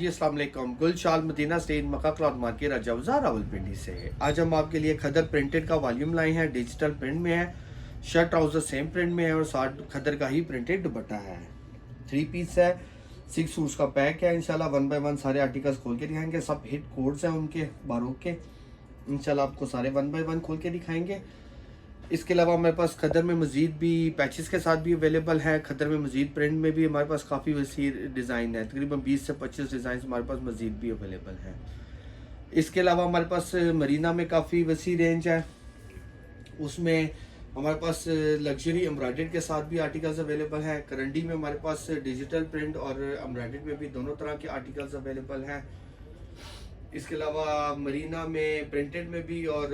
जी अस्सलाम वालेकुम। गुलशाल Medina stage मक्का cloth market रजौजा Rawalpindi से आज हम आपके लिए खदर प्रिंटेड का वॉल्यूम लाए हैं। डिजिटल प्रिंट में है, शर्ट ट्राउजर सेम प्रिंट में है और साथ खदर का ही प्रिंटेड दुपट्टा है। 3 पीस है, 6 सूट्स का पैक है। इंशाल्लाह 1 बाय 1 सारे आर्टिकल्स खोल के दिखाएंगे। सब हिट कोड्स हैं उनके बारूक के। इंशाल्लाह आपको सारे 1 बाय 1 खोल के दिखाएंगे। इसके अलावा हमारे पास खदर में मज़ीद भी पैचेस के साथ भी अवेलेबल है। खदर में मज़ीद प्रिंट में भी हमारे पास काफ़ी वसी डिज़ाइन है, तकरीबन 20 से 25 डिज़ाइन हमारे पास मज़ीद भी अवेलेबल है। इसके अलावा हमारे पास मरीना में काफ़ी वसी रेंज है, उसमें हमारे पास लग्जरी एम्ब्रॉयडरी के साथ भी आर्टिकल्स अवेलेबल हैं। करंडी में हमारे पास डिजिटल प्रिंट और एम्ब्रॉयडरी में भी दोनों तरह के आर्टिकल्स अवेलेबल हैं। इसके अलावा मरीना में प्रिंटेड में भी और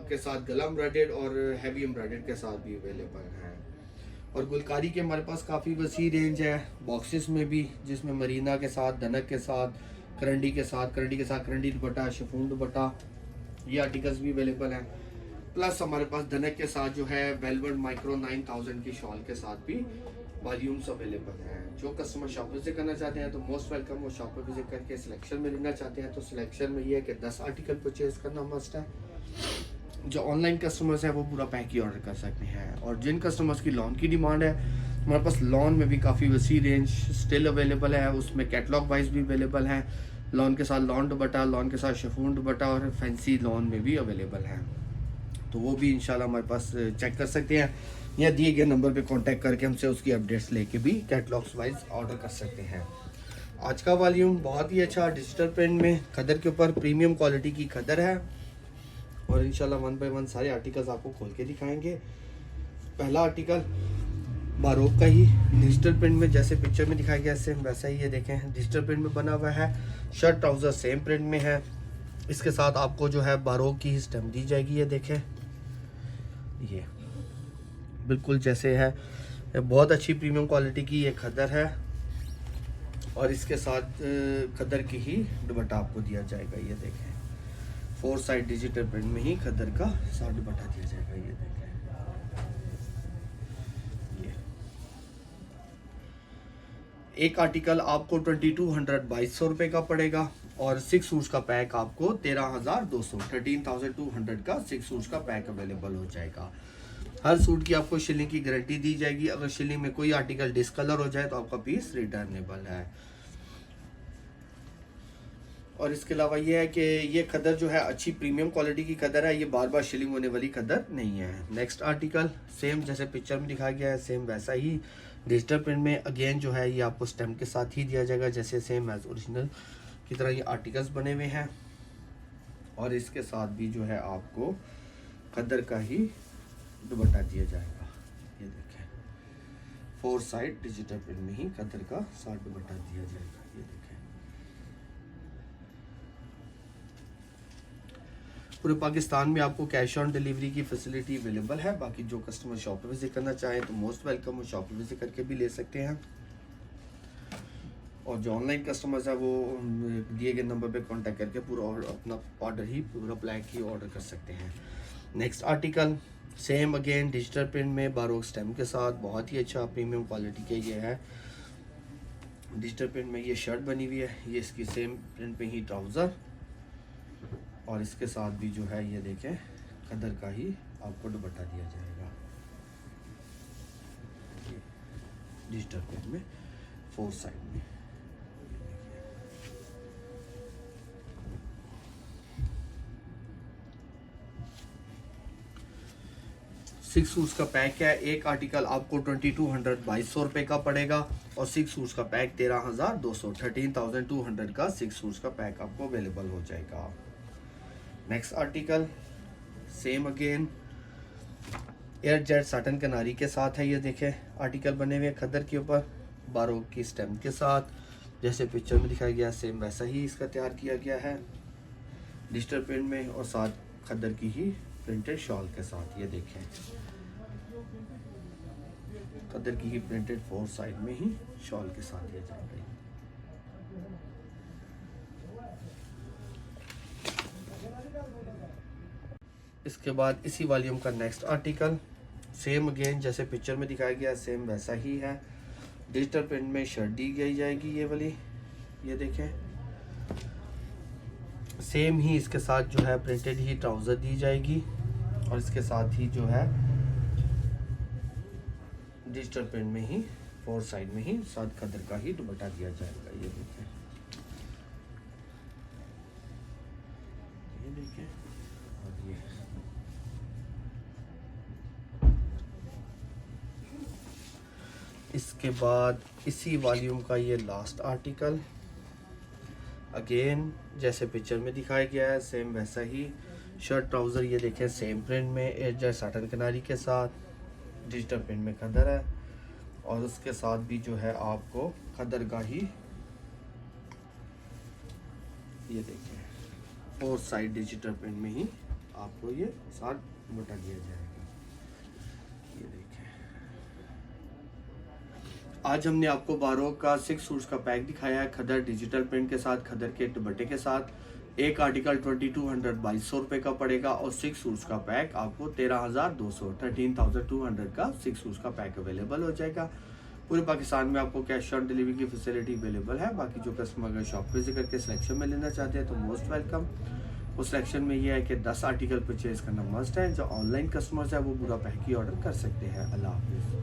के साथ गला एम्ब्रॉयडर्ड और हैवी एम्ब्रॉयडर्ड के साथ भी अवेलेबल हैं। और गुलकारी के हमारे पास काफ़ी वसी रेंज है, बॉक्सेस में भी, जिसमें मरीना के साथ, धनक के साथ, करंडी के साथ करंडी दुपट्टा, शिफॉन दुपट्टा, ये आर्टिकल्स भी अवेलेबल हैं। प्लस हमारे पास धनक के साथ जो है वेलवेट माइक्रो 9000 की शॉल के साथ भी वॉल्यूम्स अवेलेबल हैं। जो कस्टमर शॉप विजिट करना चाहते हैं तो मोस्ट वेलकम। वो शॉप पर विजिट करके सिलेक्शन में लेना चाहते हैं तो सिलेक्शन में ये है कि 10 आर्टिकल परचेज करना मस्ट है। जो ऑनलाइन कस्टमर्स हैं वो पूरा पैक ही ऑर्डर कर सकते हैं। और जिन कस्टमर्स की लॉन की डिमांड है, हमारे पास लॉन में भी काफ़ी वसी रेंज स्टिल अवेलेबल है। उसमें कैटलॉग वाइज भी अवेलेबल है। लॉन के साथ लॉन दुपट्टा, लॉन के साथ शिफॉन दुपट्टा और फैंसी लॉन में भी अवेलेबल है, तो वो भी इंशाल्लाह हमारे पास चेक कर सकते हैं या दिए गए नंबर पे कांटेक्ट करके हमसे उसकी अपडेट्स लेके भी कैटलॉग्स वाइज ऑर्डर कर सकते हैं। आज का वॉल्यूम बहुत ही अच्छा डिजिटल प्रिंट में खदर के ऊपर प्रीमियम क्वालिटी की खदर है और इंशाल्लाह 1 बाय 1 सारे आर्टिकल्स आपको खोल के दिखाएंगे। पहला आर्टिकल बारोक का ही डिजिटल प्रिंट में, जैसे पिक्चर में दिखाया गया सेम वैसा ही ये देखें डिजिटल प्रिंट में बना हुआ है। शर्ट ट्राउज़र सेम प्रिंट में है। इसके साथ आपको जो है बारोक की स्टैम्प दी जाएगी। ये देखें, ये बिल्कुल जैसे है, बहुत अच्छी प्रीमियम क्वालिटी की ये खदर है और इसके साथ खदर की ही दुपट्टा आपको दिया जाएगा। ये देखें 4 साइड डिजिटल प्रिंट में ही खदर का साथ दुपट्टा दिया जाएगा। ये देखें, ये एक आर्टिकल आपको 2200 रुपये का पड़ेगा और 6 सूट्स का पैक आपको 13,200 का 6 सूट्स का पैक अवेलेबल हो जाएगा। हर सूट की आपको शिलिंग की गारंटी दी जाएगी। अगर शिलिंग में कोई आर्टिकल डिसकलर हो जाए तो आपका पीस रिटर्नेबल है। और इसके अलावा ये है कि ये खदर जो है अच्छी प्रीमियम क्वालिटी की खदर है, ये बार बार शिलिंग होने वाली खदर नहीं है। नेक्स्ट आर्टिकल सेम जैसे पिक्चर में दिखाया गया है, सेम वैसा ही डिजिटल प्रिंट में अगेन जो है ये आपको स्टैम्प के साथ ही दिया जाएगा, जैसे सेम एज ओरिजिनल की तरह ये आर्टिकल्स बने हुए हैं। और इसके साथ भी जो है आपको खदर का ही दुपट्टा दिया जाएगा। ये देखें 4 साइड डिजिटल प्रिंट में ही खदर का साथ दुपट्टा दिया जाएगा। ये देखें पूरे पाकिस्तान में आपको कैश ऑन डिलीवरी की फैसिलिटी अवेलेबल है। बाकी जो कस्टमर शॉप पर विजिट करना चाहें तो मोस्ट वेलकम, वो शॉप पर विजिट करके भी ले सकते हैं। और जो ऑनलाइन कस्टमर्स है वो दिए गए नंबर पे कांटेक्ट करके पूरा अपना ऑर्डर ही पूरा ब्लैक ही ऑर्डर कर सकते हैं। Next article same again digital print में बारोक स्टैम्प के साथ, बहुत ही अच्छा प्रीमियम क्वालिटी के ये है। डिजिटल प्रिंट में ये शर्ट बनी हुई है, ये इसकी सेम प्रिंट में ही ट्राउज़र और इसके साथ भी जो है ये देखें खदर का ही आपको दुपट्टा दिया जाएगा। डिजिटल प्रिंट में 4 साइड में 6 सूट्स का पैक है। एक आर्टिकल आपको 2200 रुपये का पड़ेगा और 6 सूट्स का पैक 13,200 का 6 सूट्स का पैक आपको अवेलेबल हो जाएगा। Next article same again air jet satin कनारी के साथ है। ये देखें आर्टिकल बने हुए खदर के ऊपर बारोक की स्टैम्प के साथ, जैसे पिक्चर में दिखाया गया सेम वैसा ही इसका तैयार किया गया है डिजिटल प्रिंट में और साथ खदर की ही प्रिंटेड शॉल के साथ। ये देखें खदर की ही प्रिंटेड 4 साइड में ही शॉल के साथ दिया जाएगा। इसके बाद इसी वॉल्यूम का नेक्स्ट आर्टिकल सेम अगेन जैसे पिक्चर में दिखाया गया सेम वैसा ही है। डिजिटल प्रिंट में शर्ट दी गई जाएगी ये वाली, ये देखें सेम ही इसके साथ जो है प्रिंटेड ही ट्राउज़र दी जाएगी और इसके साथ ही जो है डिजिटल प्रिंट में ही 4 साइड में ही साथ खदर का ही दुपट्टा दिया जाएगा। ये देखिए, ये देखिए, और ये इसके बाद इसी वॉल्यूम का ये लास्ट आर्टिकल, अगेन जैसे पिक्चर में दिखाया गया है सेम वैसा ही शर्ट ट्राउज़र, ये देखें सेम प्रिंट में एज साटन किनारी के साथ, डिजिटल प्रिंट में खदर है और उसके साथ भी जो है आपको खदर का ही ये देखें 4 साइड डिजिटल प्रिंट में ही आपको ये साथ बटा दिया जाएगा। ये देखें, आज हमने आपको बारो का 6 सूट्स का पैक दिखाया है खदर डिजिटल प्रिंट के साथ, खदर के दुपट्टे के साथ। एक आर्टिकल 2200 2200 रुपये का पड़ेगा और 6 सूट्स का पैक आपको 13,200 का 6 सूट्स का पैक अवेलेबल हो जाएगा। पूरे पाकिस्तान में आपको कैश ऑन डिलीवरी की फैसिलिटी अवेलेबल है। बाकी जो कस्टमर अगर शॉप विजिट करके सिलेक्शन में लेना चाहते हैं तो मोस्ट वेलकम। उस सिलेक्शन में ये है कि 10 आर्टिकल परचेज करना मस्ट है। जो ऑनलाइन कस्टमर्स है वो पूरा पैक ही ऑर्डर कर सकते हैं। अल्लाह हाफिज़।